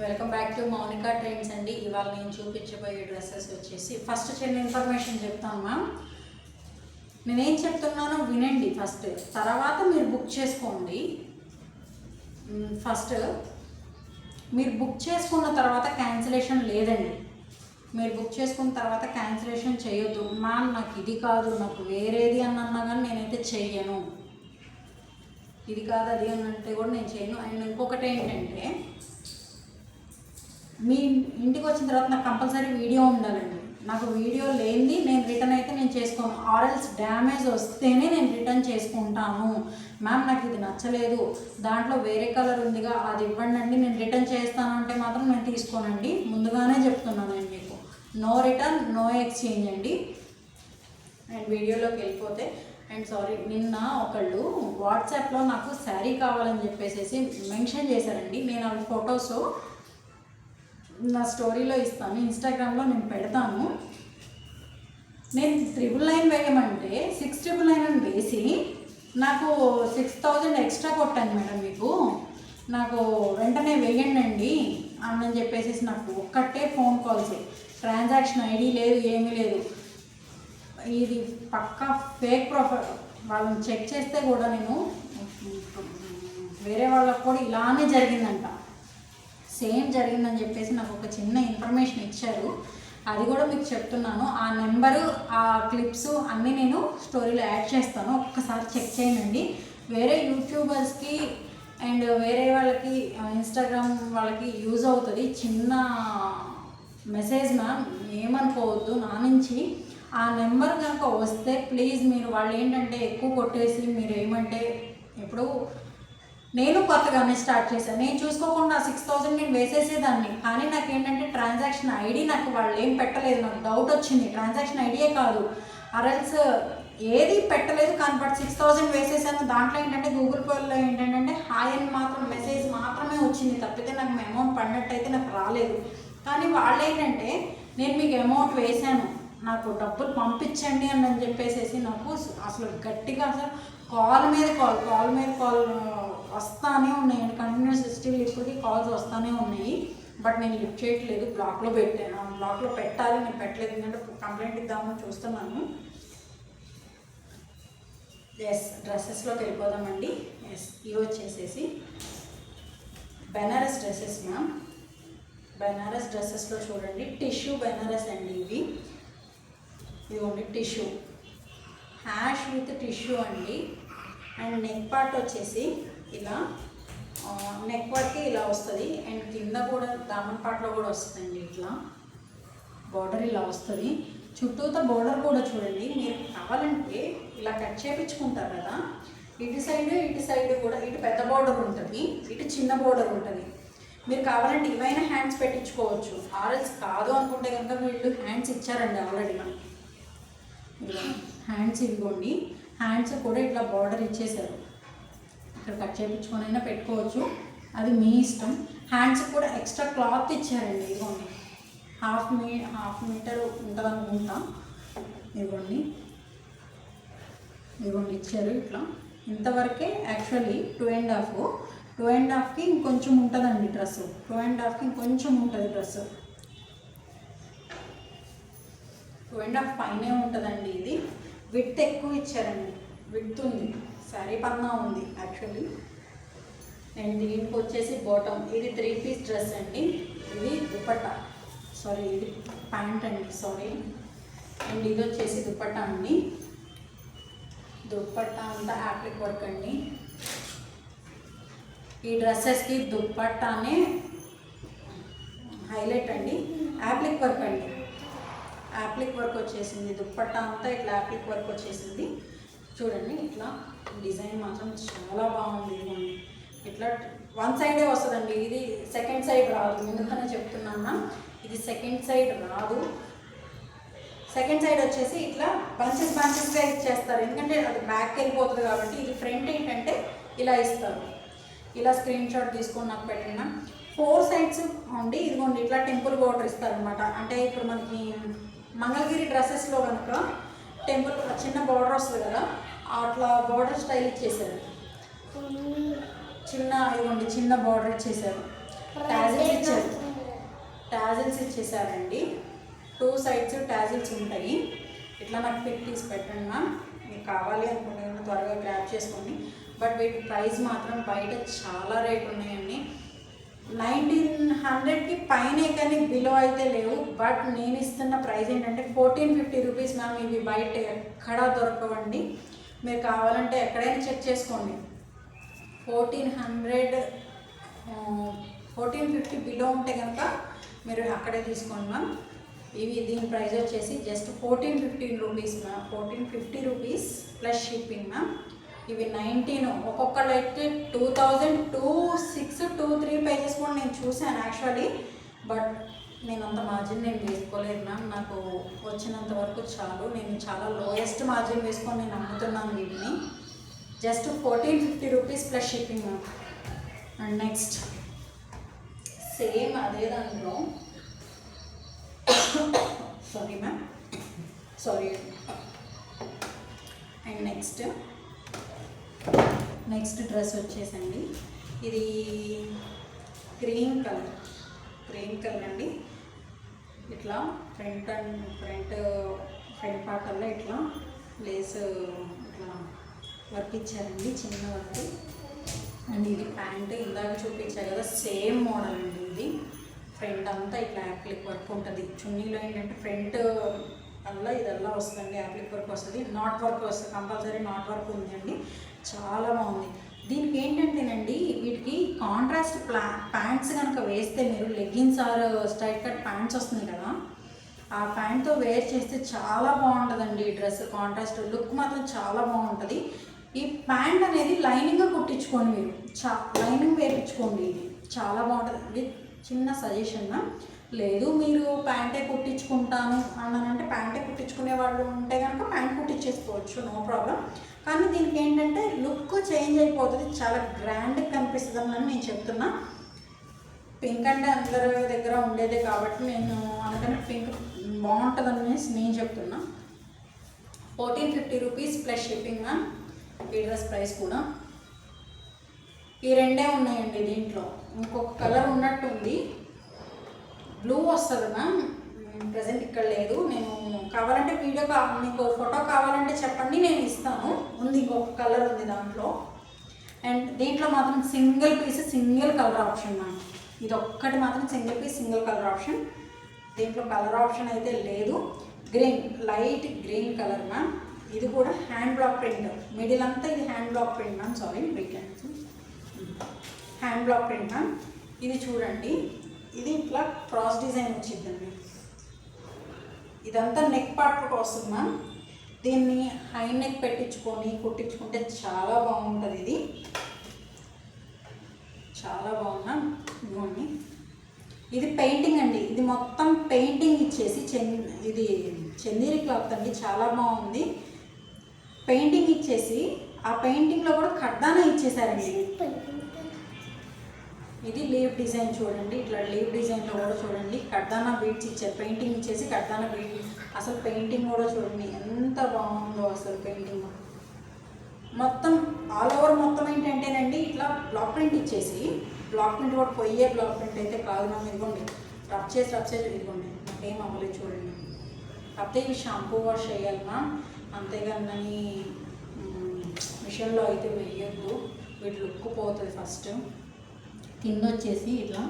Welcome back to Mounika trends అండి. ఇవాళ నేను చూపించబోయే డ్రెస్సెస్ వచ్చేసి ఫస్ట్ చిన్న ఇన్ఫర్మేషన్ చెప్తాను మ్యామ్. నేనేం చెప్తున్నానో వినండి ఫస్ట్, తర్వాత మీరు బుక్ చేసుకోండి. ఫస్ట్ మీరు బుక్ చేసుకున్న తర్వాత క్యాన్సిలేషన్ లేదండి. మీరు బుక్ చేసుకున్న తర్వాత క్యాన్సిలేషన్ చేయొద్దు. మ్యామ్ నాకు ఇది కాదు, నాకు వేరేది అని అన్నా కానీ నేనైతే చెయ్యను. ఇది కాదు అది అని అంటే కూడా నేను చేయను. అండ్ ఇంకొకటి ఏంటంటే, మీ ఇంటికి వచ్చిన తర్వాత నాకు కంపల్సరీ వీడియో ఉండాలండి. నాకు వీడియో లేనిది నేను రిటర్న్ అయితే నేను చేసుకోను. ఆర్ఎల్స్ డ్యామేజ్ వస్తేనే నేను రిటర్న్ చేసుకుంటాను. మ్యామ్ నాకు ఇది నచ్చలేదు, దాంట్లో వేరే కలర్ ఉందిగా అది ఇవ్వండి అండి, నేను రిటర్న్ చేస్తాను అంటే మాత్రం నేను తీసుకోనండి. ముందుగానే చెప్తున్నాను నేను మీకు. నో రిటర్న్, నో ఎక్స్చేంజ్ అండి. అండ్ వీడియోలోకి వెళ్ళిపోతే, అండ్ సారీ, నిన్న ఒకళ్ళు వాట్సాప్లో నాకు శారీ కావాలని చెప్పేసి మెన్షన్ చేశారండి. నేను ఆ ఫొటోస్ నా స్టోరీలో ఇస్తాను, ఇన్స్టాగ్రామ్లో నేను పెడతాను. నేను 999 వేయమంటే 699 అని వేసి నాకు 6000 ఎక్స్ట్రా కొట్టాను మేడం. మీకు నాకు వెంటనే వేయండి అని చెప్పేసి నాకు ఒక్కటే ఫోన్ కాల్స్, ట్రాన్సాక్షన్ ఐడి లేదు, ఏమీ లేదు. ఇది పక్కా ఫేక్ ప్రొఫైల్. వాళ్ళని చెక్ చేస్తే కూడా నేను వేరే వాళ్ళకు కూడా ఇలానే జరిగిందంట, సేమ్ జరిగిందని చెప్పేసి నాకు ఒక చిన్న ఇన్ఫర్మేషన్ ఇచ్చారు. అది కూడా మీకు చెప్తున్నాను. ఆ నెంబరు, ఆ క్లిప్స్ అన్నీ నేను స్టోరీలో యాడ్ చేస్తాను, ఒక్కసారి చెక్ చేయండి. వేరే యూట్యూబర్స్కి అండ్ వేరే వాళ్ళకి, ఇన్స్టాగ్రామ్ వాళ్ళకి యూజ్ అవుతుంది. చిన్న మెసేజ్ మ్యామ్, ఏమనుకోవద్దు నా నుంచి. ఆ నెంబర్ కనుక వస్తే ప్లీజ్ మీరు, వాళ్ళు ఏంటంటే ఎక్కువ కొట్టేసి మీరు ఏమంటే, ఇప్పుడు నేను కొత్తగానే స్టార్ట్ చేశాను, నేను చూసుకోకుండా 6000 నేను వేసేసేదాన్ని. కానీ నాకు ఏంటంటే ట్రాన్సాక్షన్ ఐడి నాకు వాళ్ళు ఏం పెట్టలేదు. నాకు డౌట్ వచ్చింది, ట్రాన్సాక్షన్ ఐడియే కాదు అరల్స్ ఏది పెట్టలేదు. కానీ బట్ 6000 వేసేసాను. దాంట్లో ఏంటంటే గూగుల్ పేలో ఏంటంటే హాయ్ అని మాత్రం మెసేజ్ మాత్రమే వచ్చింది, తప్పితే నాకు అమౌంట్ పడినట్టయితే నాకు రాలేదు. కానీ వాళ్ళు ఏంటంటే నేను మీకు అమౌంట్ వేశాను, నాకు డబ్బులు పంపించండి అని చెప్పేసి నాకు అసలు గట్టిగా అసలు కాల్ మీద కాల్ వస్తానే ఉన్నాయండి. కంటిన్యూస్ స్టిల్ ఇప్పటికీ కాల్స్ వస్తూనే ఉన్నాయి. బట్ నేను లిఫ్ట్ చేయట్లేదు, బ్లాక్లో పెట్టాను. బ్లాక్లో పెట్టాలి, నేను పెట్టలేదు, ఎందుకంటే కంప్లైంట్ ఇద్దామని చూస్తున్నాను. ఎస్, డ్రెస్సెస్లోకి వెళ్ళిపోదామండి. ఎస్, ఇవి వచ్చేసేసి బెనారస్ డ్రెస్సెస్ మ్యామ్. బెనారస్ డ్రెస్సెస్లో చూడండి, టిష్యూ బెనారస్ అండి ఇవి. ఇదిగోండి టిష్యూ, హ్యాష్ విత్ టిష్యూ అండి. అండ్ నెక్ పార్ట్ వచ్చేసి ఇలా, నెక్ పార్ట్కి ఇలా వస్తుంది. అండ్ కింద కూడా దామన్ పార్ట్లో కూడా వస్తుందండి. ఇట్లా బార్డర్ ఇలా వస్తుంది. చుట్టూతో బార్డర్ కూడా చూడండి. మీరు కావాలంటే ఇలా కట్ చేయించుకుంటారు కదా, ఇటు సైడ్ కూడా, ఇటు పెద్ద బార్డర్ ఉంటుంది, ఇటు చిన్న బార్డర్ ఉంటుంది. మీరు కావాలంటే ఇవైనా హ్యాండ్స్ పెట్టించుకోవచ్చు. ఆర్ఎల్స్ కాదు అనుకుంటే కనుక వీళ్ళు హ్యాండ్స్ ఇచ్చారండి ఆల్రెడీ మనకి. హ్యాండ్స్ ఇవ్వండి, హ్యాండ్స్ కూడా ఇట్లా బార్డర్ ఇచ్చేసారు. ఇక్కడ కట్ చేయించుకొని అయినా పెట్టుకోవచ్చు, అది మీ ఇష్టం. హ్యాండ్స్ కూడా ఎక్స్ట్రా క్లాత్ ఇచ్చారండి. ఇదిగోండి హాఫ్ మీటర్ ఉంటుంది అనుకుంటా. ఇదిగోండి ఇచ్చారు ఇట్లా. ఇంతవరకే యాక్చువల్లీ 2.5కి ఇంకొంచెం ఉంటుందండి డ్రెస్. 2.5కి ఇంకొంచెం ఉంటుంది డ్రెస్. 2.5 పైనే ఉంటుందండి. ఇది విడ్త్ ఎక్కువ ఇచ్చారండి, విడ్త్ ఉంది, శారీ పన్నా ఉంది యాక్చువల్లీ. అండ్ దీనికి వచ్చేసి బాటమ్, ఇది 3 పీస్ డ్రెస్ అండి. ఇది దుపట్టా, సారీ ఇది ప్యాంట్ అండి, సారీ. అండ్ ఇది వచ్చేసి దుపట్టా అండి. దుపట్టా అంతా యాప్లిక్ వర్క్ అండి. ఈ డ్రెస్సెస్కి దుపట్టానే హైలైట్ అండి. యాప్లిక్ వర్క్ అండి, యాప్లిక్ వర్క్ వచ్చేసింది. దుపట్టా అంతా ఇట్లా యాప్లిక్ వర్క్ వచ్చేసింది. చూడండి ఇట్లా డిజైన్ మాత్రం చాలా బాగుంది. ఇదిగోండి ఇట్లా వన్ సైడే వస్తుందండి, ఇది సెకండ్ సైడ్ రాదు. ఎందుకనే చెప్తున్నాను, ఇది సెకండ్ సైడ్ రాదు. సెకండ్ సైడ్ వచ్చేసి ఇట్లా బంచెస్గా ఇచ్చేస్తారు, ఎందుకంటే అది బ్యాక్ వెళ్ళిపోతుంది కాబట్టి. ఇది ఫ్రంట్ ఏంటంటే ఇలా ఇస్తారు. ఇలా స్క్రీన్ షాట్ తీసుకొని నాకు పెట్టిన 4 సైడ్స్ ఉండి, ఇదిగోండి ఇట్లా టెంపుల్ బోర్డర్ ఇస్తారనమాట. అంటే ఇప్పుడు మనకి మంగళగిరి డ్రెస్సెస్లో కనుక టెంపుల్ చిన్న బార్డర్ వస్తుంది కదా, అట్లా బార్డర్ స్టైల్ ఇచ్చేసారు. ఇదిగోండి చిన్న బార్డర్ ఇచ్చేసారు. టాజిల్స్ ఇచ్చేసారండి. 2 sides టాజిల్స్ ఉంటాయి. ఇట్లా నాకు పిక్ తీసి పెట్టండి మ్యామ్. మీకు కావాలి అనుకుంటే త్వరగా గ్రాప్ చేసుకోండి. బట్ వీటి ప్రైస్ మాత్రం బయట చాలా రేట్ ఉన్నాయండి. 1900కి పైనే కానీ బిలో అయితే లేవు. బట్ నేను ఇస్తున్న ప్రైస్ ఏంటంటే 1450 రూపీస్ మ్యామ్. ఇవి బయట ఎక్కడా దొరకవండి. మీరు కావాలంటే ఎక్కడైనా చెక్ చేసుకోండి. 1450 బిలో ఉంటే కనుక మీరు అక్కడే తీసుకోండి మ్యామ్. దీని ప్రైస్ వచ్చేసి just 1450 rupees ma'am. 1450 rupees plus shipping ma'am. ఇవి 19 ఒక్కొక్కళ్ళు అయితే 2000, 26, 23 పేజెస్ కూడా నేను చూశాను యాక్చువల్లీ. బట్ నేను అంత మార్జిన్ నేను వేసుకోలేదు మ్యామ్. నాకు వచ్చినంత వరకు చాలు. నేను చాలా లోయెస్ట్ మార్జిన్ వేసుకొని నేను అమ్ముతున్నాను వీటిని. Just 1450 rupees plus shipping ma'am. And next same అదే దాంట్లో sorry ma'am, sorry. And next dress వచ్చేసండి, ఇది గ్రీన్ కలర్ అండి. ఇట్లా ఫ్రంట్ పార్టల్లో ఇట్లా లేస్ ఇట్లా వర్క్ ఇచ్చారండి, చిన్న వర్క్. అండ్ ఇది ప్యాంట్ ఇందాక చూపించా కదా, సేమ్ మోడల్ అండి. ఇది ఫ్రంట్ అంతా ఇట్లా యాప్లిక్ వర్క్ ఉంటుంది. చున్నీలో ఏంటంటే ఫ్రంట్ అలా ఇదల్లా వస్తుంది, యాప్లిక్ వర్క్ వస్తుంది, నాట్ వర్క్ వస్తుంది, కంపల్సరీ నాట్ వర్క్ ఉందండి. చాలా బాగుంది. దీనికి ఏంటంటేనండి, వీటికి కాంట్రాస్ట్ ప్యాంట్స్ కనుక వేస్తే, మీరు leggings or straight cut pants వస్తుంది కదా, ఆ ప్యాంట్తో వేర్ చేస్తే చాలా బాగుంటుందండి. ఈ డ్రెస్ కాంట్రాస్ట్ లుక్ మాత్రం చాలా బాగుంటుంది. ఈ ప్యాంట్ అనేది లైనింగ్గా కుట్టించుకోండి, మీరు లైనింగ్ వేయించుకోండి. ఇది చాలా బాగుంటుంది. చిన్న సజెషన్, లేదు మీరు ప్యాంటే కుట్టించుకుంటాను అన్నానంటే ప్యాంటే కుట్టించుకునే వాళ్ళు ఉంటే కనుక ప్యాంట్ కుట్టించేసుకోవచ్చు, నో ప్రాబ్లం. కానీ దీనికి ఏంటంటే లుక్ చేంజ్ అయిపోతుంది, చాలా గ్రాండ్గా కనిపిస్తుంది అని నేను చెప్తున్నా. పింక్ అంటే అందరి దగ్గర ఉండేదే కాబట్టి నేను అందుకని పింక్ బాగుంటుందని నేను చెప్తున్నా. 1450 రూపీస్ ప్లస్ షిప్పింగ్ మ్యామ్. ఈ డ్రెస్ ప్రైస్ కూడా ఈ రెండే ఉన్నాయండి. దీంట్లో ఇంకొక కలర్ ఉన్నట్టుంది, బ్లూ వస్తుంది మ్యామ్. ప్రజెంట్ ఇక్కడ లేదు. నేను కావాలంటే మీకు ఫోటో కావాలంటే చెప్పండి, నేను ఇస్తాను. ఉంది ఇంకొక కలర్ ఉంది దాంట్లో. అండ్ దీంట్లో మాత్రం single piece single colour option ma'am. ఇది ఒక్కటి మాత్రం single piece single colour option. దీంట్లో కలర్ ఆప్షన్ అయితే లేదు. Green, light green colour ma'am. ఇది కూడా హ్యాండ్ బ్లాక్ ప్రింట్, మిడిల్ అంతా ఇది hand block print ma'am. Sorry, hand block print ma'am. ఇది చూడండి, ఇది ఇట్లా క్రాస్ డిజైన్ వచ్చిందండి. ఇదంతా నెక్ పార్ట్కి వస్తుంది మ్యామ్. దీన్ని హై నెక్ పెట్టించుకొని కుట్టించుకుంటే చాలా బాగుంటుంది. ఇది చాలా బాగున్నా. ఇదిగోండి, ఇది పెయింటింగ్ అండి. ఇది మొత్తం పెయింటింగ్ ఇచ్చేసి ఇది చందేరి క్లాత్ అండి, చాలా బాగుంది. పెయింటింగ్ ఇచ్చేసి ఆ పెయింటింగ్లో కూడా కడ్డానా ఇచ్చేసారండి. ఇది లీవ్ డిజైన్ చూడండి, ఇట్లా లీవ్ డిజైన్లో కూడా చూడండి కడ్డానా బీడ్స్ ఇచ్చారు. పెయింటింగ్ ఇచ్చేసి కడ్డానా బీడ్. అసలు పెయింటింగ్ కూడా చూడండి ఎంత బాగుందో. అసలు పెయింటింగ్ మొత్తం ఆల్ ఓవర్ మొత్తం ఏంటంటేనండి, ఇట్లా బ్లాక్ ప్రింట్ ఇచ్చేసి, బ్లాక్ ప్రింట్ కూడా పోయే బ్లాక్ ప్రింట్ అయితే కాదు మ్యామ్. ఇదిగోండి, రబ్ చేసి ఇదిగోండి, నాకేం అవ్వలేదు చూడండి. కాకపోతే ఇవి షాంపూ వాష్ చేయాలి మ్యామ్, అంతేగాని మిషన్లో అయితే వేయద్దు, వీటి లుక్ పోతుంది ఫస్ట్. కింద వచ్చేసి ఇట్లా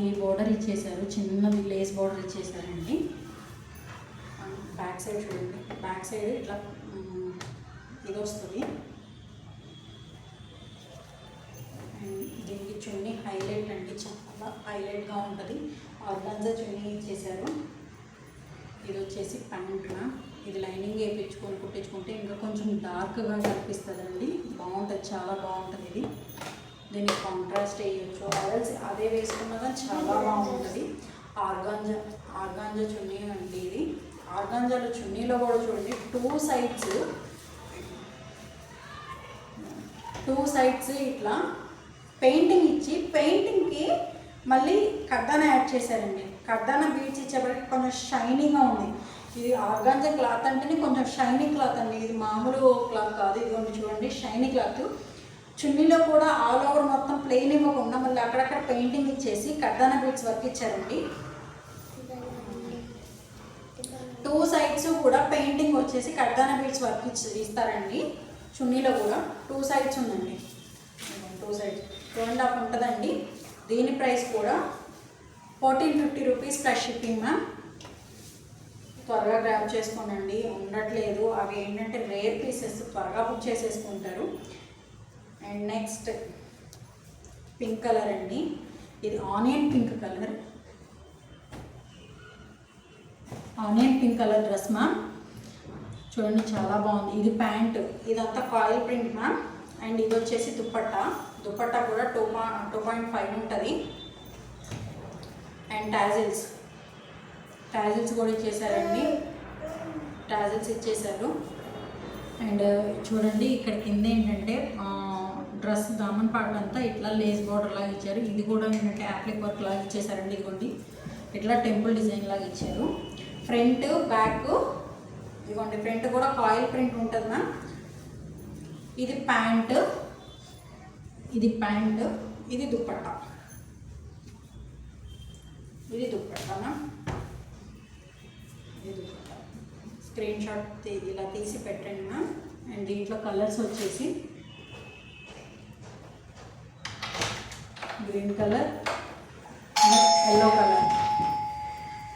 ఈ బోర్డర్ ఇచ్చేసారు, చిన్నది లేస్ బోర్డర్ ఇచ్చేసారండి. బ్యాక్ సైడ్ చూడండి, బ్యాక్ సైడ్ ఇట్లా ఇది వస్తుంది. దీనికి చున్నీ హైలైట్ అండి, చాలా హైలైట్గా ఉంటుంది. ఆర్గాన్జా చున్నీ ఇచ్చేసారు. ఇది వచ్చేసి ప్యాంట్ మ్యామ్. ఇది లైనింగ్ వేయించుకొని కుట్టించుకుంటే ఇంకా కొంచెం డార్క్గా కనిపిస్తుందండి, బాగుంటుంది, చాలా బాగుంటుంది. ఇది దీనికి కాంట్రాస్ట్ వేయచ్చు, అదే వేసుకున్నా కానీ చాలా బాగుంటుంది. ఆర్గాంజా చున్నీ అండి. ఇది ఆర్గాంజాలో చున్నీలో కూడా చూడండి టూ సైడ్స్ ఇట్లా పెయింటింగ్ ఇచ్చి, పెయింటింగ్కి మళ్ళీ కడ్డానా యాడ్ చేశారండి. కడ్డానా బీడ్స్ ఇచ్చేప్పటికి కొంచెం షైనీగా ఉంది. ఇది ఆర్గాంజా క్లాత్ అంటేనే కొంచెం షైనీ క్లాత్ అండి, ఇది మామూలు క్లాత్ కాదు. ఇదిగోండి చూడండి, షైనీ క్లాత్. చున్నీలో కూడా ఆల్ ఓవర్ మొత్తం ప్లెయిన్ ఇవ్వకుండా మళ్ళీ అక్కడక్కడ పెయింటింగ్ ఇచ్చేసి కర్దానా బీడ్స్ వర్క్ ఇచ్చారండి. 2 సైడ్స్ కూడా పెయింటింగ్ వచ్చేసి కర్దానా బీడ్స్ వర్క్ ఇస్తారండి. చున్నీలో కూడా 2 సైడ్స్ ఉందండి. 2 సైడ్స్ 2.5 ఉంటుందండి. దీని ప్రైస్ కూడా 1450 రూపీస్ ప్లస్ షిప్పింగ్ మ్యామ్. త్వరగా గ్రాబ్ చేసుకోనండి, ఉండట్లేదు. అవి ఏంటంటే రేర్ పీసెస్, త్వరగా బుక్ చేసేసుకుంటారు. అండ్ నెక్స్ట్ పింక్ కలర్ అండి. ఇది onion pink colour, onion pink colour dress ma'am. చూడండి చాలా బాగుంది. ఇది ప్యాంట్, ఇదంతా కాయిల్ ప్రింట్ మ్యామ్. అండ్ ఇది వచ్చేసి దుపట్టా. దుపట్టా కూడా 2.5 ఉంటుంది. అండ్ టాజిల్స్ కూడా ఇచ్చేసారండి. టాజిల్స్ ఇచ్చేసారు. అండ్ చూడండి ఇక్కడ కింద ఏంటంటే డ్రెస్ దామన్ పార్ట్ అంతా ఇట్లా లేస్ బార్డర్ లాగా ఇచ్చారు. ఇది కూడా ఏంటంటే యాప్లిక్ వర్క్ లాగా ఇచ్చేసారండి. ఇదిగోండి ఇట్లా టెంపుల్ డిజైన్ లాగా ఇచ్చారు. ఫ్రంట్ బ్యాక్ ఇదిగోండి, ఫ్రంట్ కూడా కాయిల్ ప్రింట్ ఉంటుంది మ్యామ్. ఇది ప్యాంట్, ఇది దుపట్టా. ఇది దుపట్టా మ్యామ్. ఇది దుపట్టా. స్క్రీన్ షాట్ ఇలా తీసి పెట్టండి మ్యామ్. అండ్ దీంట్లో కలర్స్ వచ్చేసి గ్రీన్ కలర్, ఎల్లో కలర్.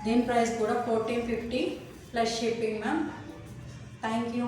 దీని ప్రైస్ కూడా 1450 plus shipping ma'am. Thank you.